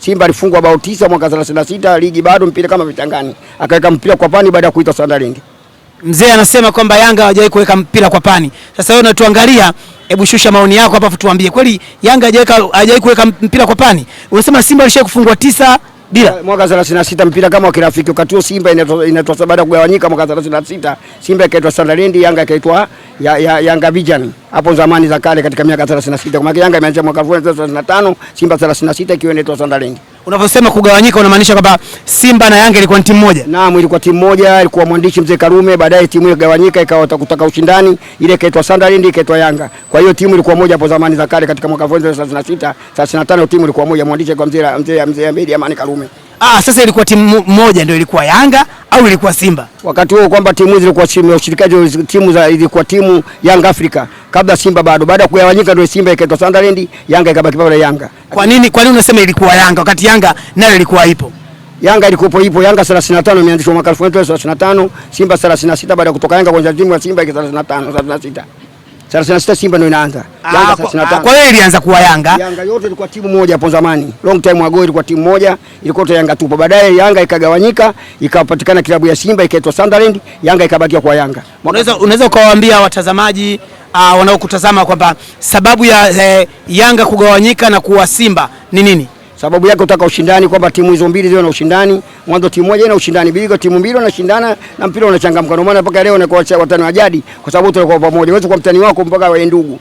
Simba alifungwa bao 9 mwaka 36, ligi bado mpira kama vitangani. Akaweka mpira kwa pani baada ya kuitwa Sunderland. Mzee anasema kwamba Yanga hawajawahi kuweka mpira kwa pani. Sasa wewe unatuangalia, hebu shusha maoni yako hapa tuambie. Kweli Yanga hajawahi kuweka mpira kwa pani? Unasema Simba alishawahi kufungwa 9 bila. Mwaka 36 mpira kama wa kirafiki, wakati huo Simba inatoa baada ya kugawanyika mwaka 36, Simba ikaitwa Sunderland, Yanga ikaitwa Yanga Vision. Hapo zamani za kale katika miaka 36. Kwa maana Yanga imeanza mwaka 1935, Simba 36 ikiwa inaitwa Sunderland. Unaposema kugawanyika unamaanisha kwamba Simba na Yanga ilikuwa ni timu moja? Naam, ilikuwa timu moja, ilikuwa mwandishi mzee Karume, baadaye timu ile gawanyika ikawa kutaka ushindani, ile ikaitwa Sunderland, ikaitwa Yanga. Kwa hiyo timu ilikuwa moja hapo zamani za kale katika mwaka 1936, 35 timu ilikuwa moja, mwandishi kwa mzee Ahmed Amani Karume. Sasa ilikuwa timu moja ndio ilikuwa Yanga au ilikuwa Simba? Wakati huo kwamba timu hizo zilikuwa timu ya ushirikaji, timu za ilikuwa timu Young Africa kabla Simba bado. Baada ya kugawanyika ndio Simba ikaitwa Sunderland, Yanga ikabaki pale Yanga. Kwa nini unasema ilikuwa Yanga wakati Yanga nayo ilikuwa ipo? Yanga ilikuwa ipo. Yanga 35 imeanzishwa mwaka 1935, Simba 36 baada ya kutoka Yanga kwenye timu ya Simba ikaitwa 36. 36 Simba ndio inaanza. Yanga 35. Kwa hiyo ilianza kuwa Yanga. Yanga yote ilikuwa timu moja hapo zamani. Long time ago ilikuwa timu moja, ilikuwa tu Yanga tupo. Baadaye Yanga ikagawanyika, ikapatikana klabu ya Simba ikaitwa Sunderland, Yanga ikabaki kwa Yanga. Unaweza ukawaambia watazamaji wanaokutazama kwamba sababu ya Yanga kugawanyika na kuwa Simba ni nini? Sababu yake utaka ushindani, kwamba timu hizo mbili ziwe na ushindani. Mwanzo timu moja ina ushindani, biliko timu mbili wanashindana na mpira unachangamka. Ndio maana mpaka leo ni kwa watani wa jadi, kwa sababu tulikuwa pamoja. Wewe kwa mtani wako mpaka wae ndugu.